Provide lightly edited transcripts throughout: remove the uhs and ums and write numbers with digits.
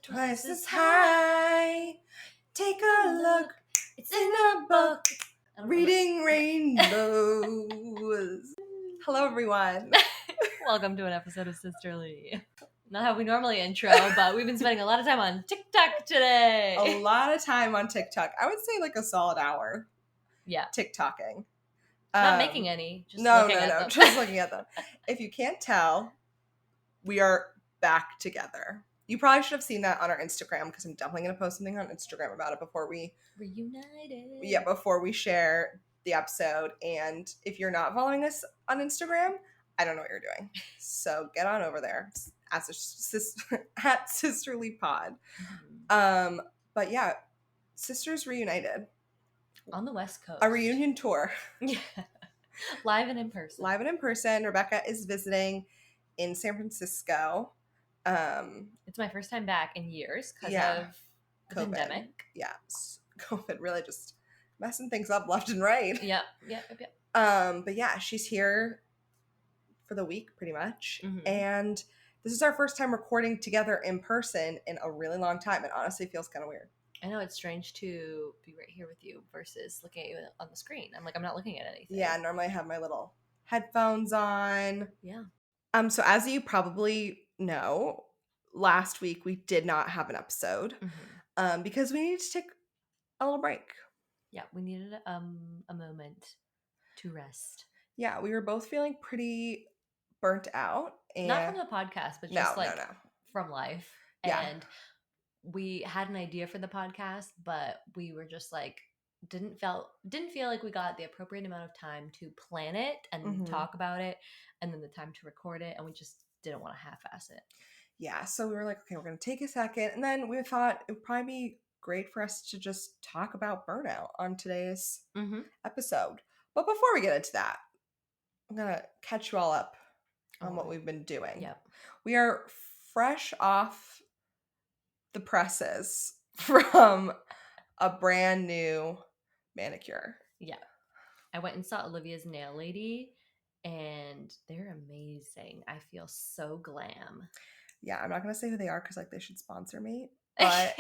twice as high. Take a look, it's in a book. Reading rainbows. Hello, everyone. Welcome to an episode of Sisterly. Not how we normally intro, but we've been spending a lot of time on TikTok today. A lot of time on TikTok. I would say like a solid hour. Yeah. TikToking. Not making any. Just No, looking at them. just looking at them. If you can't tell, we are back together. You probably should have seen that on our Instagram because I'm definitely going to post something on Instagram about it before we... Reunited. Yeah, before we share the episode. And if you're not following us on Instagram, I don't know what you're doing. So get on over there at Sisterly Pod. Mm-hmm. But yeah, Sisters Reunited. On the West Coast. A reunion tour. Yeah. Live and in person. Live and in person. Rebecca is visiting in San Francisco. It's my first time back in years because of the COVID. pandemic. Yeah. COVID really just messing things up left and right. Yep. But yeah, she's here for the week pretty much. Mm-hmm. And this is our first time recording together in person in a really long time. It honestly feels kind of weird. I know it's strange to be right here with you versus looking at you on the screen. I'm not looking at anything. Yeah, normally I have my little headphones on. Yeah. So as you probably know, last week we did not have an episode because we needed to take a little break. Yeah, we needed a moment to rest. Yeah, we were both feeling pretty burnt out. And not from the podcast, but just from life. Yeah. And we had an idea for the podcast, but we were just like, didn't feel like we got the appropriate amount of time to plan it and talk about it, and then the time to record it, and we just didn't want to half-ass it. Yeah, so we were like, okay, we're going to take a second, and then we thought it would probably be great for us to just talk about burnout on today's episode. But before we get into that, I'm going to catch you all up on what we've been doing. Yep. We are fresh off the presses from a brand new manicure. Yeah. I went and saw Olivia's nail lady, and they're amazing. I feel so glam. Yeah, I'm not going to say who they are because they should sponsor me. But,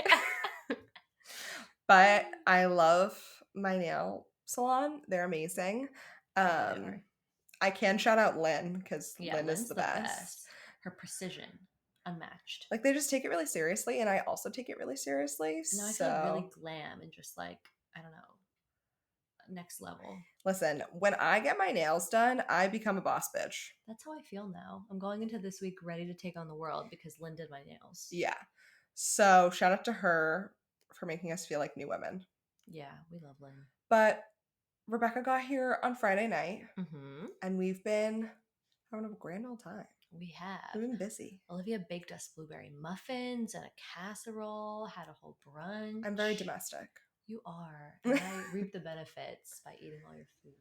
but I love my nail salon. They're amazing. I can shout out Lynn because Lynn is the best. Her precision, unmatched. They just take it really seriously, and I also take it really seriously. No, I feel really glam and just I don't know, next level. Listen, when I get my nails done, I become a boss bitch. That's how I feel now. I'm going into this week ready to take on the world because Lynn did my nails. Yeah. So shout out to her for making us feel like new women. Yeah, we love Lynn. But Rebecca got here on Friday night, and we've been having a grand old time. We have. We've been busy. Olivia baked us blueberry muffins and a casserole, had a whole brunch. I'm very domestic. You are. And I reap the benefits by eating all your food.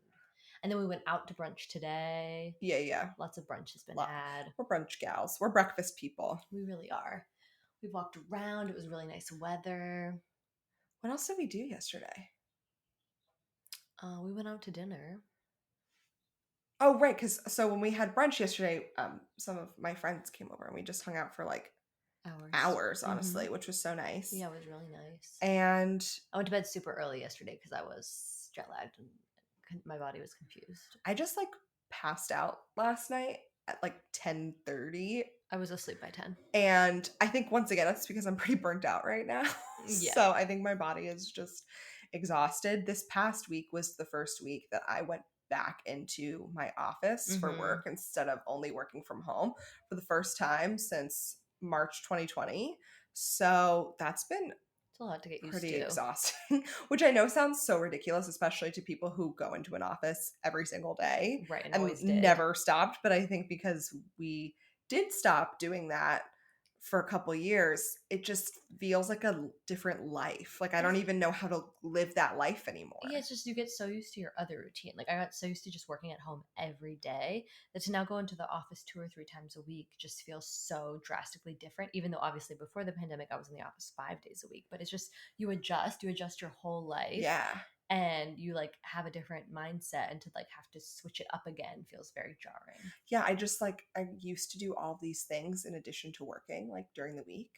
And then we went out to brunch today. Yeah. Lots of brunch has been had. We're brunch gals. We're breakfast people. We really are. We walked around. It was really nice weather. What else did we do yesterday? We went out to dinner. Oh, right. So when we had brunch yesterday, some of my friends came over and we just hung out for hours, honestly, which was so nice. Yeah, it was really nice. And I went to bed super early yesterday because I was jet lagged and my body was confused. I just passed out last night at 10:30. I was asleep by 10. And I think once again, that's because I'm pretty burnt out right now. Yeah. So I think my body is just exhausted. This past week was the first week that I went back into my office for work instead of only working from home for the first time since March 2020. So that's been a lot to get used pretty to. Exhausting, which I know sounds so ridiculous, especially to people who go into an office every single day, right? And always never stopped. But I think because we did stop doing that for a couple years, it just feels like a different life. I don't even know how to live that life anymore. Yeah, it's just you get so used to your other routine. I got so used to just working at home every day that to now go into the office 2 or 3 times a week just feels so drastically different, even though obviously before the pandemic I was in the office 5 days a week. But it's just you adjust your whole life. Yeah. And you have a different mindset, and to have to switch it up again feels very jarring. Yeah, I just I used to do all these things in addition to working during the week.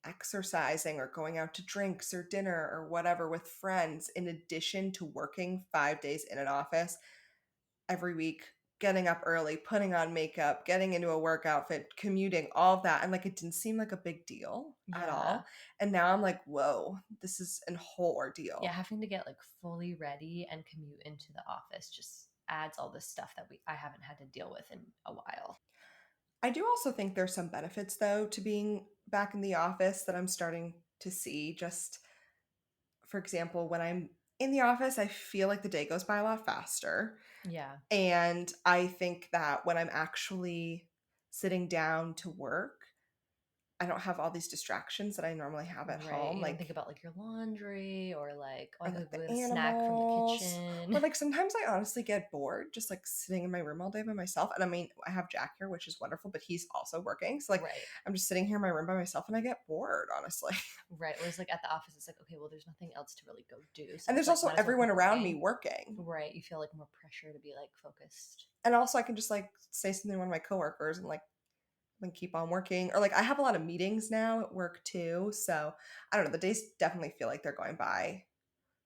exercising or going out to drinks or dinner or whatever with friends, in addition to working 5 days in an office every week, getting up early, putting on makeup, getting into a work outfit, commuting, all of that. And like, it didn't seem like a big deal at Yeah. all. And now I'm like, whoa, this is a whole Yeah, ordeal. having to get like fully ready and commute into the office just adds all this stuff that I haven't had to deal with in a while. I do also think there's some benefits though to being back in the office that I'm starting to see. Just for example, when I'm in the office, I feel like the day goes by a lot faster. Yeah. And I think that when I'm actually sitting down to work, I don't have all these distractions that I normally have at Right. home, You don't think about like your laundry or like, oh, I or could like go the get a snack from the animals, kitchen. or like sometimes I honestly get bored just like sitting in my room all day by myself. And I mean, I have Jack here, which is wonderful, but he's also working. So like Right. I'm just sitting here in my room by myself and I get bored, honestly. Right. Whereas like at the office, it's like, okay, well, there's nothing else to really go do. So And it's there's like, also might as well keep everyone around me working. working. Right. You feel like more pressure to be like focused. And also I can just like say something to one of my coworkers and like then keep on working. Or like I have a lot of meetings now at work too. So I don't know, the days definitely feel like they're going by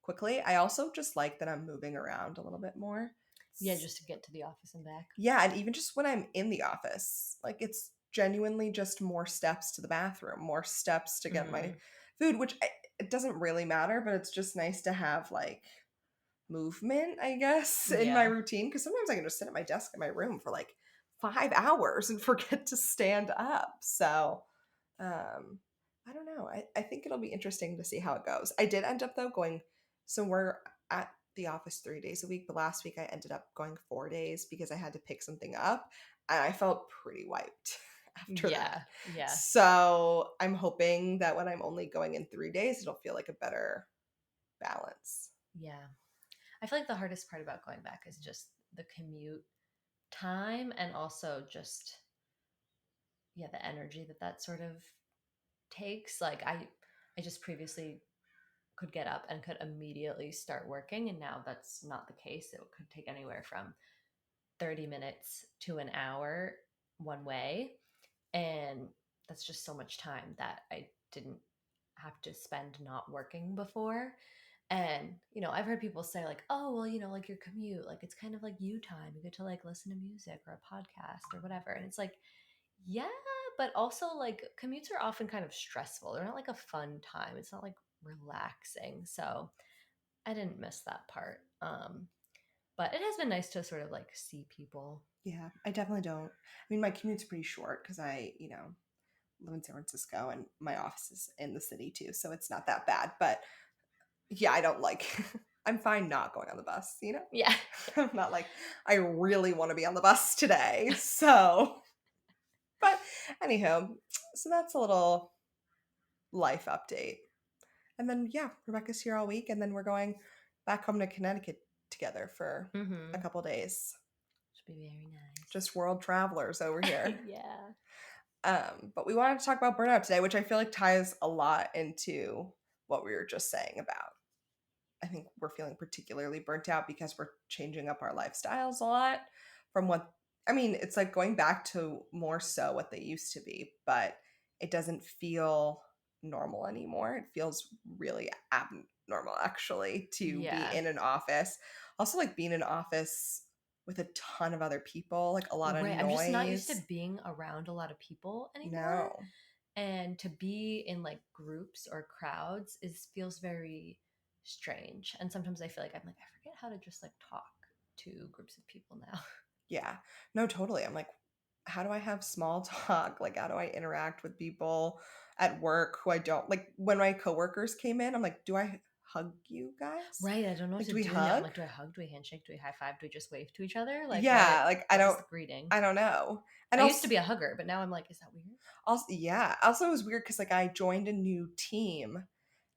quickly. I also just like that I'm moving around a little bit more. Yeah. Just to get to the office and back. Yeah, and even just when I'm in the office, like it's genuinely just more steps to the bathroom, more steps to get my Mm, food, which it doesn't really matter, but it's just nice to have like movement, I guess, in my yeah. routine. Because sometimes I can just sit at my desk in my room for like 5 hours and forget to stand up. So, I don't know. I think it'll be interesting to see how it goes. I did end up though going, so we're at the office 3 days a week, but last week I ended up going 4 days because I had to pick something up and I felt pretty wiped after that. Yeah. Yeah. So I'm hoping that when I'm only going in 3 days, it'll feel like a better balance. Yeah. I feel like the hardest part about going back is just the commute time and also just, yeah, the energy that that sort of takes. Like I just previously could get up and could immediately start working, and now that's not the case. It could take anywhere from 30 minutes to an hour one way, and that's just so much time that I didn't have to spend not working before. And I've heard people say like, oh well, like your commute, like it's kind of like you time, you get to like listen to music or a podcast or whatever. And it's like, yeah, but also like commutes are often kind of stressful. They're not like a fun time. It's not like relaxing. So I didn't miss that part. But it has been nice to sort of like see people. Yeah, I definitely don't. I mean, my commute's pretty short because I live in San Francisco and my office is in the city too, so it's not that bad. But yeah, I don't like, I'm fine not going on the bus? Yeah. I'm not like, I really want to be on the bus today. So, but anywho, so that's a little life update. And then, yeah, Rebecca's here all week, and then we're going back home to Connecticut together for a Mm-hmm. couple days. Should be very nice. Just world travelers over here. Yeah. But we wanted to talk about burnout today, which I feel like ties a lot into what we were just saying about. I think we're feeling particularly burnt out because we're changing up our lifestyles a lot from what, I mean, it's like going back to more so what they used to be, but it doesn't feel normal anymore. It feels really abnormal actually to be Yeah. in an office. Also, like being in an office with a ton of other people, like a lot of Right. I'm just not used to noise. being around a lot of people anymore. No. And to be in like groups or crowds is feels very strange. And sometimes I feel like I'm like, I forget how to just like talk to groups of people now. Yeah. No, totally. I'm like, how do I have small talk? Like, how do I interact with people at work who I don't like? When my coworkers came in, I'm like, do I hug you guys? Right. I don't know what Like, to do we do now. I'm hug? like, do I hug? Do we handshake? Do we high five? Do we just wave to each other? Like Yeah, like what is the greeting? I don't know. And I used to also, be a hugger, but now I'm like, is that weird? yeah, also it was weird because like I joined a new team.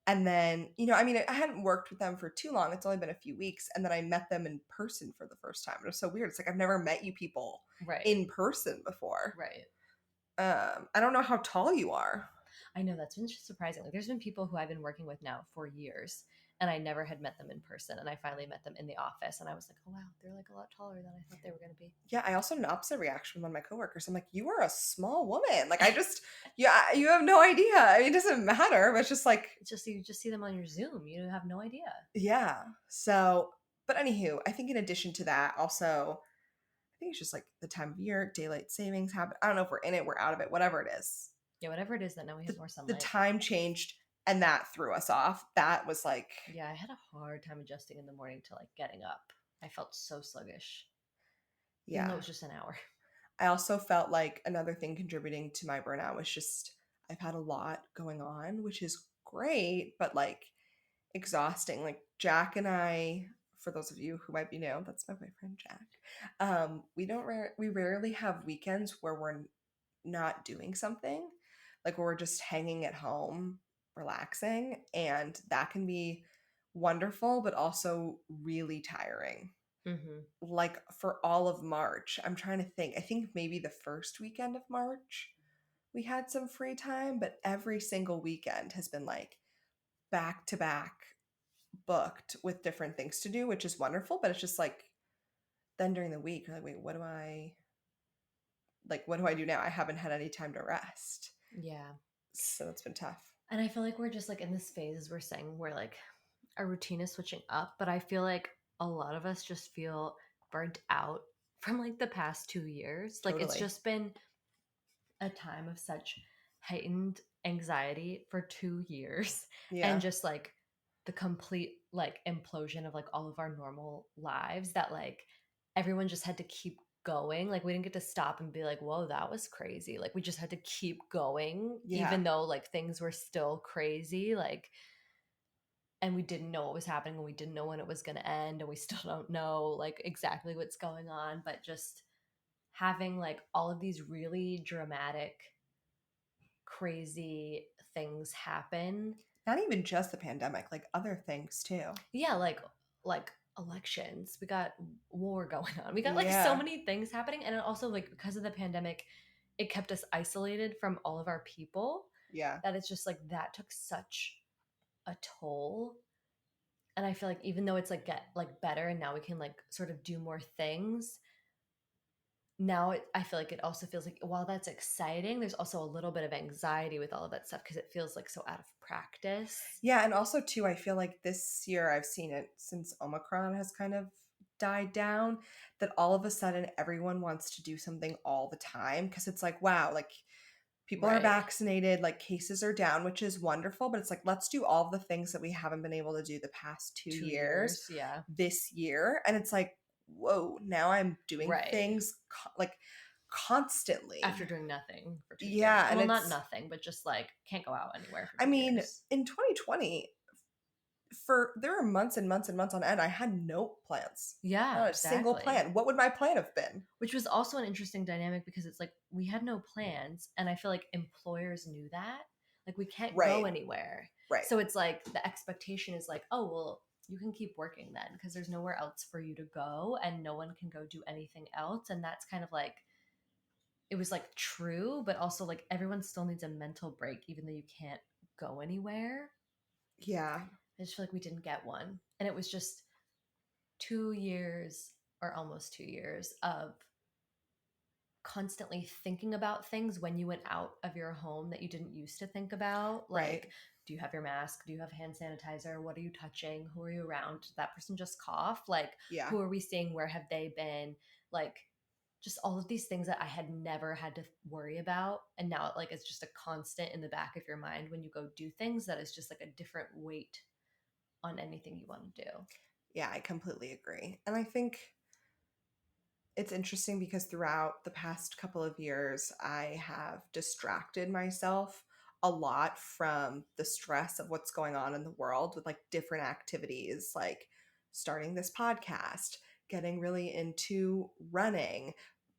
And then, I mean, I hadn't worked with them for too long. It's only been a few weeks. And then I met them in person for the first time. It was so weird. It's like I've never met you people Right. in person before. Right. I don't know how tall you are. I know that's been just surprising. Like there's been people who I've been working with now for years, and I never had met them in person. And I finally met them in the office, and I was like, oh wow, they're like a lot taller than I thought they were going to be. Yeah, I also had an opposite reaction with one of my coworkers. I'm like, you are a small woman. Like, I just, yeah, you have no idea. I mean, it doesn't matter, but it's just like, It's just you just see them on your Zoom. You have no idea. yeah. So, but anywho, I think in addition to that, also, I think it's just like the time of year, daylight savings happen. I don't know if we're in it, we're out of it, whatever it is. Yeah, whatever it is that now we have more The sunlight. time changed and that threw us off. That was like, Yeah, I had a hard time adjusting in the morning to like getting up. I felt so sluggish, even though it yeah. was just an hour. I also felt like another thing contributing to my burnout was just I've had a lot going on, which is great, but like exhausting. Like Jack and I, for those of you who might be new, that's my boyfriend Jack. We rarely have weekends where we're not doing something, like where we're just hanging at home, relaxing, and that can be wonderful, but also really tiring. Mm-hmm. Like for all of March, I'm trying to think. I think maybe the first weekend of March we had some free time, but every single weekend has been like back to back booked with different things to do, which is wonderful, but it's just like then during the week, you're like, wait, what do I do now? I haven't had any time to rest. Yeah. So it's been tough. And I feel like we're just like in this phase, as we're saying, where like our routine is switching up, but I feel like a lot of us just feel burnt out from like the past 2 years. Like it's Totally. just been a time of such heightened anxiety for 2 years, and Yeah. just like the complete like implosion of like all of our normal lives, that like everyone just had to keep going. Like we didn't get to stop and be like, whoa, that was crazy. Like we just had to keep going Yeah. even though like things were still crazy. Like, and we didn't know what was happening, and we didn't know when it was going to end, and we still don't know like exactly what's going on. But just having like all of these really dramatic, crazy things happen. Not even just the pandemic, like other things too. Yeah, like elections. We got war going on. We got like so Yeah. many things happening, and also like because of the pandemic, it kept us isolated from all of our people. Yeah. That it's just like that took such a toll. And I feel like even though it's like get like better and now we can like sort of do more things, now I feel like it also feels like while that's exciting, there's also a little bit of anxiety with all of that stuff because it feels like so out of practice. Yeah, and also too, I feel like this year I've seen it since Omicron has kind of died down, that all of a sudden everyone wants to do something all the time because it's like, wow, like people are Right. vaccinated, like cases are down, which is wonderful, but it's like let's do all the things that we haven't been able to do the past 2 2 years years, yeah. this year, and it's like, whoa, now I'm doing Right. things like constantly. After doing nothing for 2 years. Yeah, and Well, not it's nothing, but just like can't go out anywhere for I 2 mean, years. in 2020 for there were months and months and months on end, I had no plans. Yeah, Not a single exactly. plan. What would my plan have been? Which was also an interesting dynamic because it's like we had no plans, and I feel like employers knew that. Like we can't go Right. anywhere. Right. So it's like the expectation is like, oh, well, you can keep working then because there's nowhere else for you to go and no one can go do anything else. And that's kind of like it was like true, but also like everyone still needs a mental break even though you can't go anywhere. Yeah. I just feel like we didn't get one. And it was just 2 years or almost 2 years of constantly thinking about things when you went out of your home that you didn't used to think about. Right. Like, do you have your mask? Do you have hand sanitizer? What are you touching? Who are you around? Did that person just cough? Like, Yeah. who are we seeing? Where have they been? Like, just all of these things that I had never had to worry about. And now, like, it's just a constant in the back of your mind when you go do things that is just like a different weight on anything you want to do. Yeah, I completely agree. And I think it's interesting because throughout the past couple of years, I have distracted myself a lot from the stress of what's going on in the world with like different activities, like starting this podcast, getting really into running,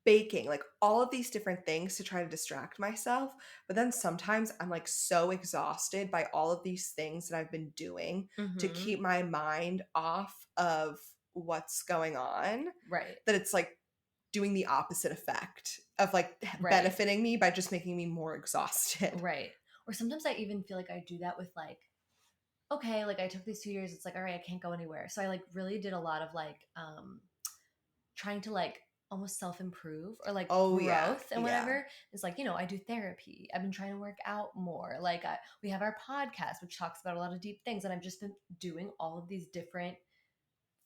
baking, like all of these different things to try to distract myself. But then sometimes I'm like so exhausted by all of these things that I've been doing to Mm-hmm. keep my mind off of what's going on, Right. that it's like doing the opposite effect of like Right. benefiting me by just making me more exhausted. Right. Or sometimes I even feel like I do that with like okay, like I took these 2 years. It's like, all right, I can't go anywhere. So I like really did a lot of like trying to like almost self improve or like Oh yeah, growth and yeah. whatever. It's like, I do therapy. I've been trying to work out more. Like we have our podcast, which talks about a lot of deep things. And I've just been doing all of these different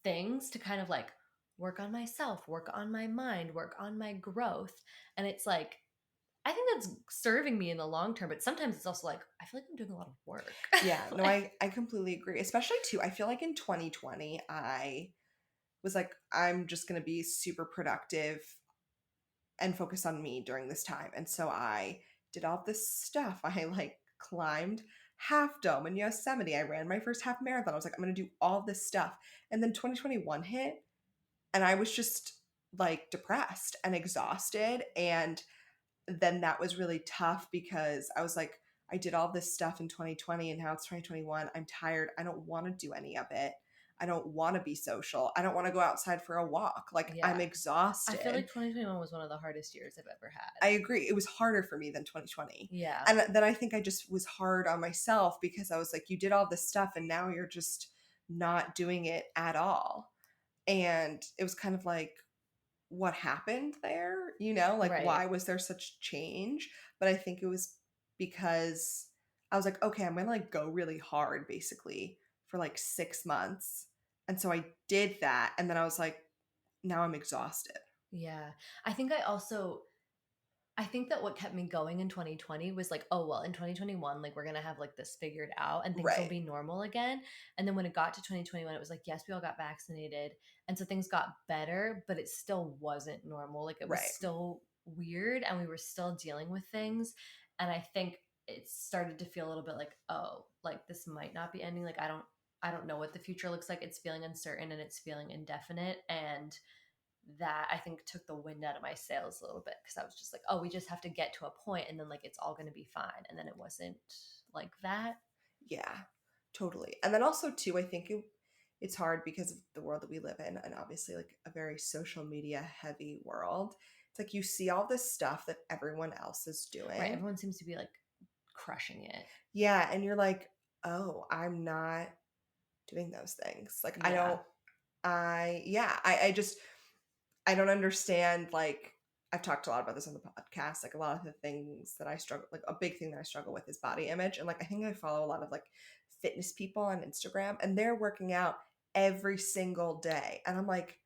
things to kind of like work on myself, work on my mind, work on my growth. And it's like, I think that's serving me in the long term, but sometimes it's also like, I feel like I'm doing a lot of work. Yeah, no, Like, I completely agree. Especially too, I feel like in 2020, I was like, I'm just gonna be super productive and focus on me during this time. And so I did all this stuff. I like climbed Half Dome in Yosemite. I ran my first half marathon. I was like, I'm gonna do all this stuff. And then 2021 hit, and I was just like depressed and exhausted. And then that was really tough because I was like, I did all this stuff in 2020 and now it's 2021. I'm tired. I don't want to do any of it. I don't want to be social. I don't want to go outside for a walk. Like, I'm yeah. I feel exhausted. like 2021 was one of the hardest years I've ever I had. agree. It was harder for me than 2020. Yeah. And then I think I just was hard on myself because I was like, you did all this stuff and now you're just not doing it at all. And it was kind of like, what happened there? Like, Right. why was there such change? But I think it was because I was like, okay, I'm gonna like go really hard basically for like 6 months. And so I did that. And then I was like, now I'm exhausted. Yeah. I think I also I think that what kept me going in 2020 was like, oh, well, in 2021, like we're going to have like this figured out and things will Right. be normal again. And then when it got to 2021, it was like, yes, we all got vaccinated. And so things got better, but it still wasn't normal. Like it was Right. still weird and we were still dealing with things. And I think it started to feel a little bit like, oh, like this might not be ending. Like I don't know what the future looks like. It's feeling uncertain and it's feeling indefinite. And that I think took the wind out of my sails a little bit because I was just like, oh, we just have to get to a point and then like it's all going to be fine. And then it wasn't like that. Yeah, totally. And then also too, I think it's hard because of the world that we live in, and obviously like a very social media heavy world. It's like you see all this stuff that everyone else is Right. doing. Everyone seems to be like crushing it. Yeah, and you're like, oh, I'm not doing those things. Like, I Yeah. don't, yeah, I just, I don't understand. Like, I've talked a lot about this on the podcast. Like, a lot of the things that I struggle, like, a big thing that I struggle with is body image. And, like, I think I follow a lot of like fitness people on Instagram, and they're working out every single day. And I'm like,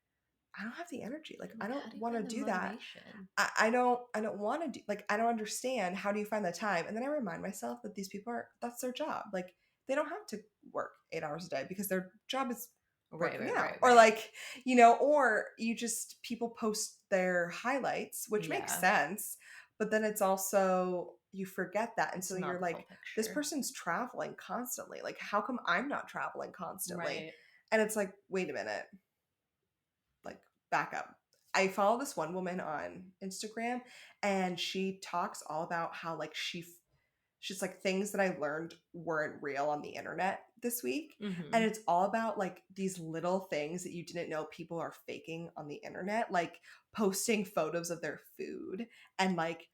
I don't have the energy. Like, I'm I like, don't how do you want to find the do that. motivation? I don't want to do, like, I don't understand. How do you find the time? And then I remind myself that these people that's their job. Like, they don't have to work 8 hours a day because their job is Right, working right, out. right, Or right. like, or you just, people post their highlights, which makes Yeah. sense. But then it's also, you forget that. And It's so not you're the full like, this picture. person's traveling constantly. Like, how come I'm not traveling constantly? Right. And it's like, wait a minute, like, back up. I follow this one woman on Instagram, and she talks all about how like she's like, things that I learned weren't real on the internet this week. And Mm-hmm. it's all about like these little things that you didn't know people are faking on the internet, like posting photos of their food, and like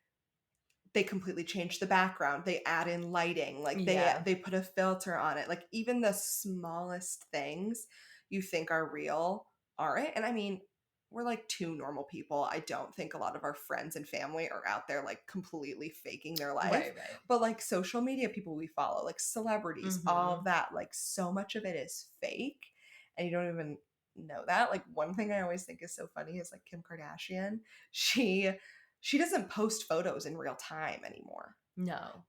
they completely change the background, they add in lighting, like they Yeah. they put a filter on it. Like, even the smallest things you think are real aren't. And I mean, we're like two normal people. I don't think a lot of our friends and family are out there like completely faking their life. Right, right. But like social media people we follow, like celebrities, all of Mm-hmm. that, like so much of it is fake, and you don't even know that. Like, one thing I always think is so funny is like Kim Kardashian. She doesn't post photos in real time anymore. No.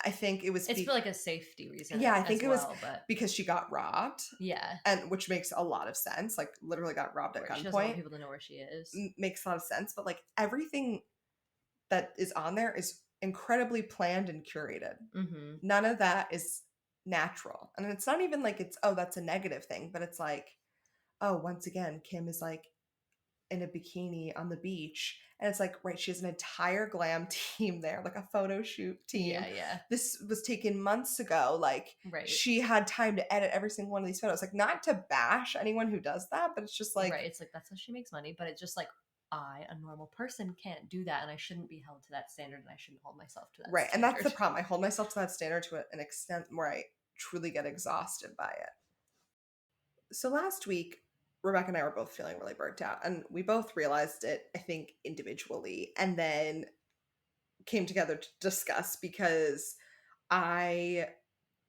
I think it was It's for like a safety reason yeah, I think as it was well, but because she got robbed, yeah. and which makes a lot of sense. Like, literally got robbed at Right. She doesn't want gunpoint. people to know where she is. Makes a lot of sense, but like everything that is on there is incredibly planned and curated. Mm-hmm. None of that is natural. And it's not even like it's, oh, that's a negative thing, but it's like, oh, once again, Kim is like in a bikini on the beach. And it's like, right, she has an entire glam team there, like a photo shoot team. Yeah, yeah. This was taken months ago. Like, Right. she had time to edit every single one of these photos. Like, not to bash anyone who does that, but it's just like, Right. It's like that's how she makes money, but it's just like I, a normal person, can't do that and I shouldn't be held to that standard and I shouldn't hold myself to that right. And that's the standard. problem. I hold myself to that standard to an extent where I truly get exhausted by it. So last week, Rebecca and I were both feeling really burnt out, and we both realized it, I think, individually, and then came together to discuss because I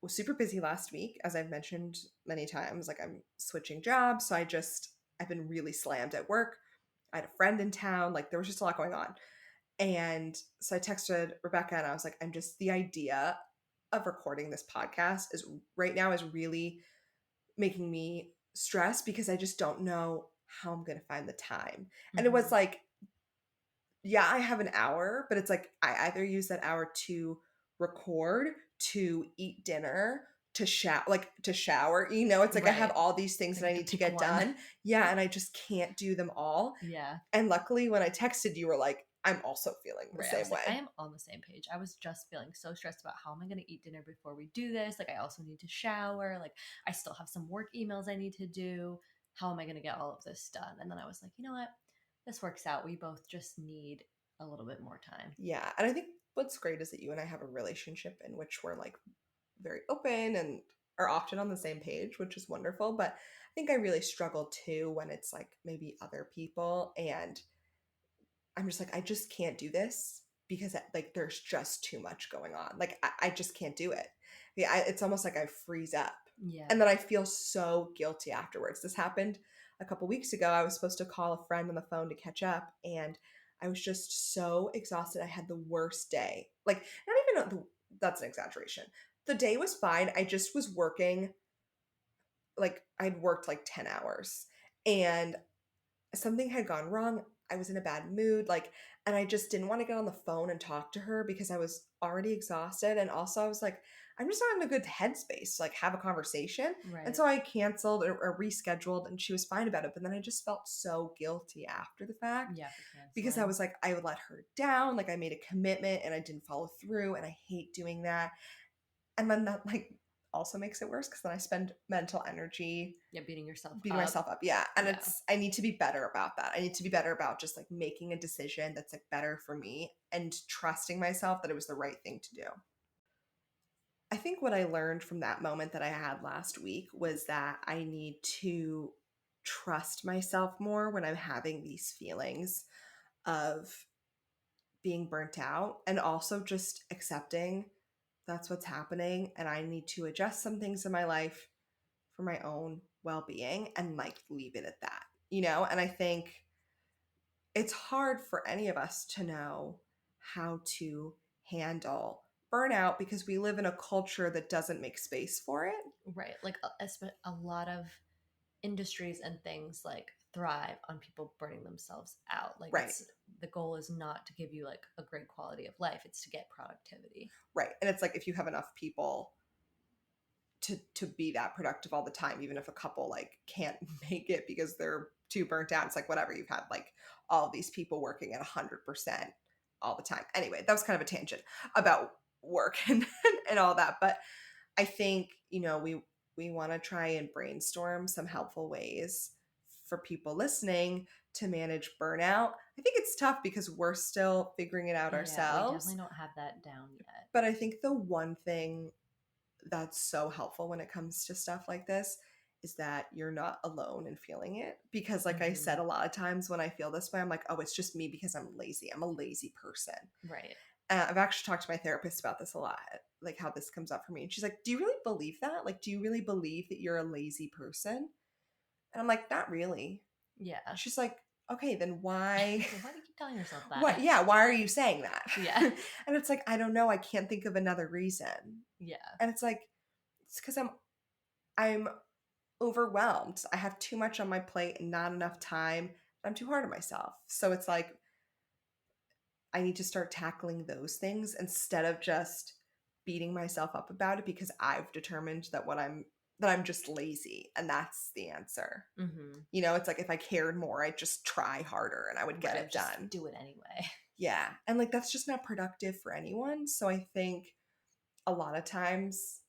was super busy last week, as I've mentioned many times. Like, I'm switching jobs, so I've been really slammed at work. I had a friend in town, like there was just a lot going on. And so I texted Rebecca and I was like, I'm just the idea of recording this podcast is right now is really making me stressed because I just don't know how I'm going to find the time. And it was Mhm. like, yeah, I have an hour, but it's like I either use that hour to record, to eat dinner, to shower. It's like I have Right. all these things So that you I have to need to pick get one. done. Yeah, and I just can't do them all. Yeah. And luckily when I texted you were like, I'm also feeling the Right. I same was like, I way. am on the same page. I was just feeling so stressed about how am I going to eat dinner before we do this? Like, I also need to shower. Like, I still have some work emails I need to do. How am I going to get all of this done? And then I was like, you know what? This works out. We both just need a little bit more time. Yeah, and I think what's great is that you and I have a relationship in which we're like very open and are often on the same page, which is wonderful. But I think I really struggle too when it's like maybe other people and I'm just like, I just can't do this because like there's just too much going on. Like I just can't do it. Yeah, it's almost like I freeze up. And Yeah. then I feel so guilty afterwards. This happened a couple weeks ago. I was supposed to call a friend on the phone to catch up and I was just so exhausted. I had the worst day. Like not even that's an exaggeration. The day was fine. I just was working like I'd worked like 10 hours and something had gone wrong. I was in a bad mood, like, and I just didn't want to get on the phone and talk to her because I was already exhausted. And also, I was like, I'm just not in a good headspace to like have a conversation. And Right. so I canceled or rescheduled, and she was fine about it. But then I just felt so guilty after the fact Yeah, for because I canceling. was like, I would let her down. Like, I made a commitment and I didn't follow through, and I hate doing that. And then that like also makes it worse because then I spend mental energy Yeah, beating yourself beating up. myself up. Yeah. And Yeah. I need to be better about that. I need to be better about just like making a decision that's like better for me and trusting myself that it was the right thing to do. I think what I learned from that moment that I had last week was that I need to trust myself more when I'm having these feelings of being burnt out and also just accepting that's what's happening and I need to adjust some things in my life for my own well-being and like leave it at that. And I think it's hard for any of us to know how to handle burnout because we live in a culture that doesn't make space for it. Right. Like a lot of industries and things like thrive on people burning themselves out. Like, Right. it's the goal is not to give you like a great quality of life, it's to get productivity. Right. And it's like if you have enough people to be that productive all the time, even if a couple like can't make it because they're too burnt out, it's like whatever, you've had like all these people working at 100% all the time. Anyway, that was kind of a tangent about work and all that. But I think, we want to try and brainstorm some helpful ways for people listening to manage burnout. I think it's tough because we're still figuring it out Yeah, we ourselves. definitely don't have that down yet. But I think the one thing that's so helpful when it comes to stuff like this is that you're not alone in feeling it. Because, like I Hmm. said, a lot of times when I feel this way, I'm like, oh, it's just me because I'm lazy. I'm a lazy person. Right. I've actually talked to my therapist about this a lot, like how this comes up for me. And she's like, do you really believe that? Like, do you really believe that you're a lazy person? And I'm like, not really. Yeah. She's like, okay, then why? So why do you keep telling yourself What? that? Yeah, why are you saying that? Yeah. And it's like, I don't know. I can't think of another reason. Yeah. And it's like, it's because I'm overwhelmed. I have too much on my plate and not enough time. I'm too hard on myself. So it's like I need to start tackling those things instead of just beating myself up about it because I've determined that I'm just lazy and that's the answer. Hmm. It's like if I cared more, I'd just try harder and I would Right. get I would it just done. do it anyway. Yeah. And like that's just not productive for anyone. So I think a lot of times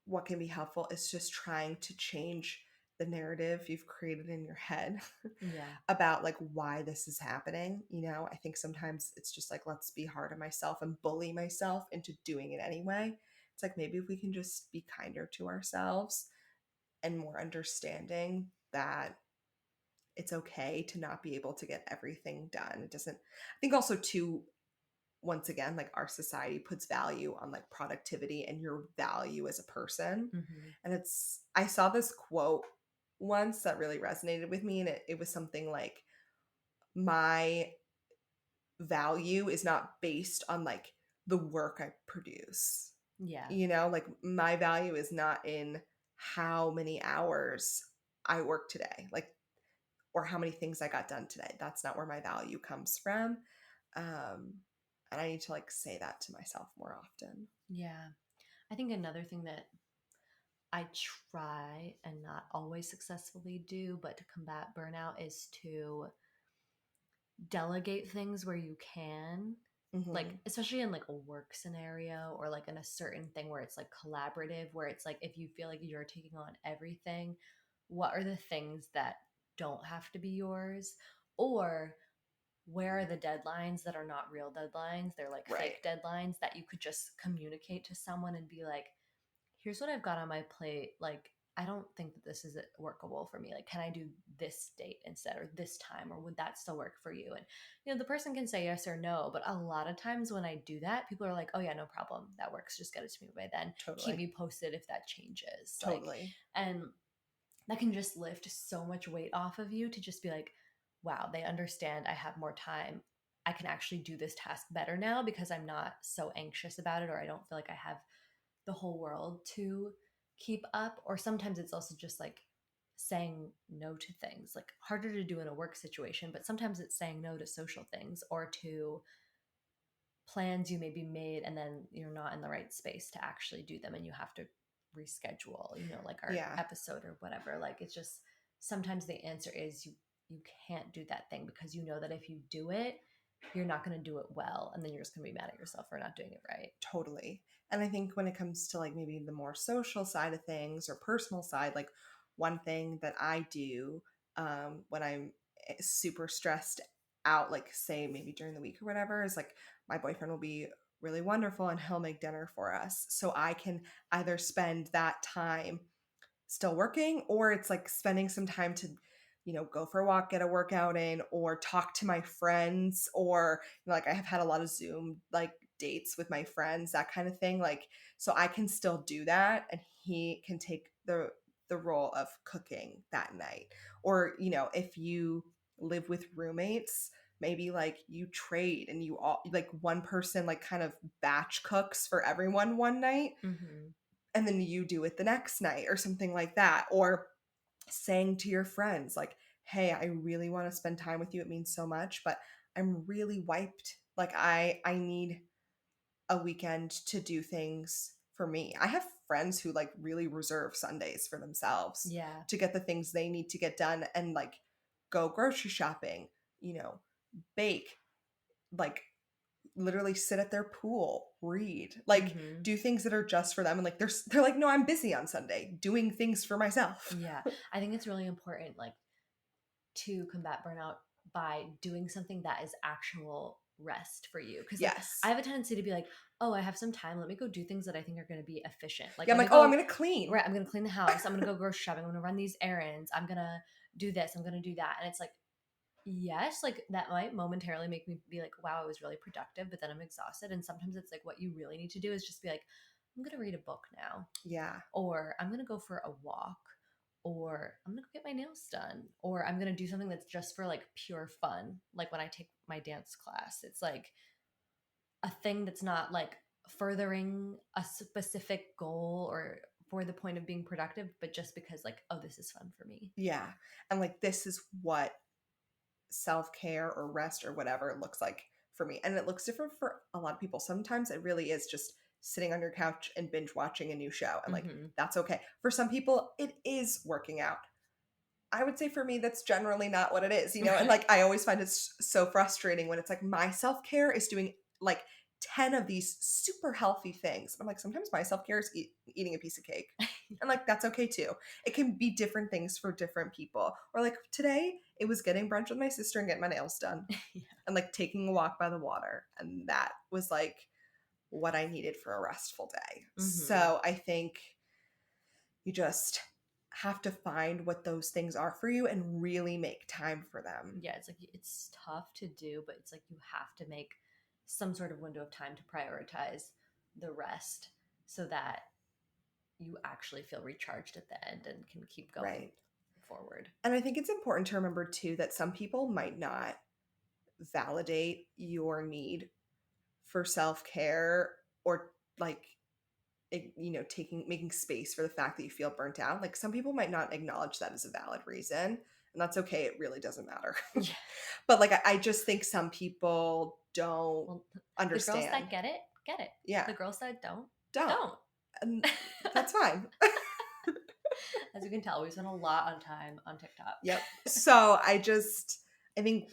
what can be helpful is just trying to change the narrative you've created in your head Yeah. about like why this is happening. I think sometimes it's just like let's be hard on myself and bully myself into doing it anyway it's like maybe if we can just be kinder to ourselves and more understanding that it's okay to not be able to get everything done. It doesn't, I think also too, once again, like our society puts value on like productivity and your value as a person. Mhm. And I saw this quote once that really resonated with me. And it was something like, my value is not based on like the work I produce. Yeah. Like my value is not in how many hours I work today, like, or how many things I got done today. That's not where my value comes from. Um, and I need to like say that to myself more often. Yeah. I think another thing that I try and not always successfully do, but to combat burnout is to delegate things where you can. Like, Hmm. especially in like a work scenario or like in a certain thing where it's like collaborative, where it's like if you feel like you're taking on everything, what are the things that don't have to be yours? Or where are the deadlines that are not real deadlines? They're like Right. fake deadlines that you could just communicate to someone and be like, here's what I've got on my plate. Like, I don't think that this is workable for me. Like, can I do this date instead or this time? Or would that still work for you? And, the person can say yes or no. But a lot of times when I do that, people are like, oh, yeah, no problem. That works. Just get it to me by then. Keep Totally. me posted if that changes. Like, Totally. and that can just lift so much weight off of you to just be like, wow, they understand I have more time. I can actually do this task better now because I'm not so anxious about it, or I don't feel like I have the whole world to keep up. Or sometimes it's also just like saying no to things, like harder to do in a work situation, but sometimes it's saying no to social things or to plans you maybe made and then you're not in the right space to actually do them and you have to reschedule, like our Yeah. episode or whatever. Like, it's just sometimes the answer is you can't do that thing because you know that if you do it, you're not going to do it well, and then you're just going to be mad at yourself for not doing it right. Totally. And I think when it comes to like maybe the more social side of things or personal side, like one thing that I do when I'm super stressed out, like say maybe during the week or whatever, is like my boyfriend will be really wonderful and he'll make dinner for us. So I can either spend that time still working, or it's like spending some time to go for a walk, get a workout in, or talk to my friends, or like I have had a lot of Zoom like dates with my friends, that kind of thing, like, so I can still do that and he can take the role of cooking that night. Or if you live with roommates, maybe like you trade and you all like one person like kind of batch cooks for everyone one night, Mm-hmm. and then you do it the next night or something like that. Or saying to your friends like, hey, I really want to spend time with you, it means so much, but I'm really wiped, like I need a weekend to do things for me. I have friends who like really reserve Sundays for themselves Yeah. to get the things they need to get done and like go grocery shopping, bake, like literally sit at their pool, read, like Mm-hmm. do things that are just for them. And like they're like, no, I'm busy on Sunday doing things for myself. Yeah. I think it's really important, like, to combat burnout by doing something that is actual rest for you. Because, like, I Yes. have a tendency to be like, oh, I have some time. Let me go do things that I think are going to be efficient. Like, Yeah, I'm let me like, oh, I'm go, gonna clean. right, I'm going to clean the house. I'm going to go grocery shopping. I'm going to run these errands. I'm going to do this. I'm going to do that. And it's like, yes, like that might momentarily make me be like, wow, I was really productive, but then I'm exhausted. And sometimes it's like, what you really need to do is just be like, I'm going to read a book now, Yeah. or I'm going to go for a walk, or I'm going to go get my nails done, or I'm going to do something that's just for like pure fun. Like when I take my dance class, it's like a thing that's not like furthering a specific goal or for the point of being productive, but just because like, oh, this is fun for me. Yeah. And like this is what self-care or rest or whatever it looks like for me. And it looks different for a lot of people. Sometimes it really is just sitting on your couch and binge watching a new show, and like Mm-hmm. that's okay. For some people it is working out. I would say for me, that's generally not what it is, and Right. like I always find it so frustrating when it's like my self care is doing like 10 of these super healthy things. I'm like, sometimes my self care is eating a piece of cake. And like, that's okay too. It can be different things for different people. Or like today, it was getting brunch with my sister and getting my nails done Yeah. and like taking a walk by the water. And that was like what I needed for a restful day. Mm-hmm. So I think you just have to find what those things are for you and really make time for them. Yeah, it's like it's tough to do, but it's like you have to make some sort of window of time to prioritize the rest so that you actually feel recharged at the end and can keep going Right. forward. And I think it's important to remember too that some people might not validate your need for self-care or like making space for the fact that you feel burnt out. Like some people might not acknowledge that as a valid reason, and that's okay. It really doesn't matter. Yeah. But like I just think some people don't Well, the girls understand. that get it. Yeah. The girls that don't. Don't. And that's fine. As you can tell, we spend a lot on time on TikTok. Yep. So I think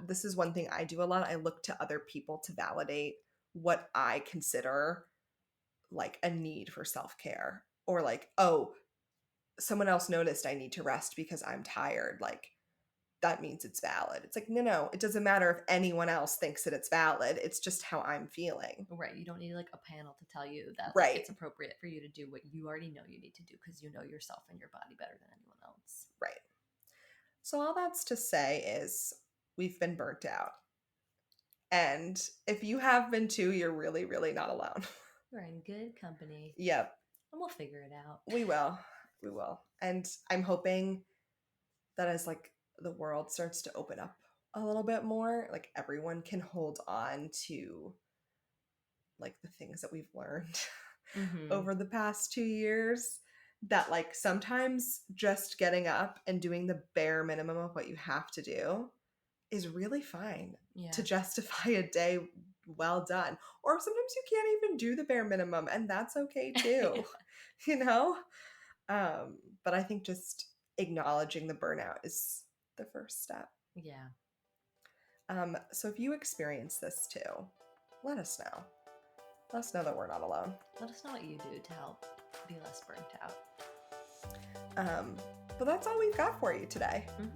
this is one thing I do a lot. I look to other people to validate what I consider like a need for self-care, or like, oh, someone else noticed I need to rest because I'm tired. Like that means it's valid. It's like, no, it doesn't matter if anyone else thinks that it's valid. It's just how I'm feeling. Right. You don't need like a panel to tell you that like, Right. it's appropriate for you to do what you already know you need to do because you know yourself and your body better than anyone else. Right. So all that's to say is we've been burnt out. And if you have been too, you're really, really not alone. We're in good company. Yep. And we'll figure it out. We will. We will. And I'm hoping that as like the world starts to open up a little bit more, like everyone can hold on to like the things that we've learned over the past 2 years, that like sometimes just getting up and doing the bare minimum of what you have to do is really fine to justify a day well done. Or sometimes you can't even do the bare minimum, and that's okay too. You know? But I think just acknowledging the burnout is the first step. Yeah. So if you experience this too, let us know. Let us know that we're not alone. Let us know what you do to help be less burnt out. But that's all we've got for you today. Mm-hmm.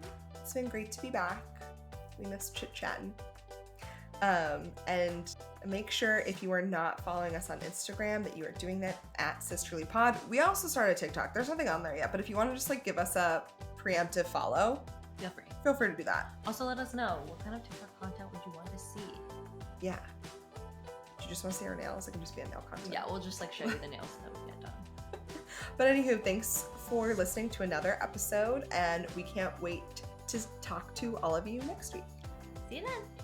It's been great to be back. We missed chit-chatting. And make sure if you are not following us on Instagram that you are doing that at SisterlyPod. We also started TikTok. There's nothing on there yet, but if you want to just like give us a preemptive follow, feel free to do that. Also let us know what kind of TikTok content would you want to see. Yeah. Do you just want to see our nails? It can just be a nail content. Yeah, we'll just like show you the nails and then we get done. But anywho, thanks for listening to another episode, and we can't wait to talk to all of you next week. See you then.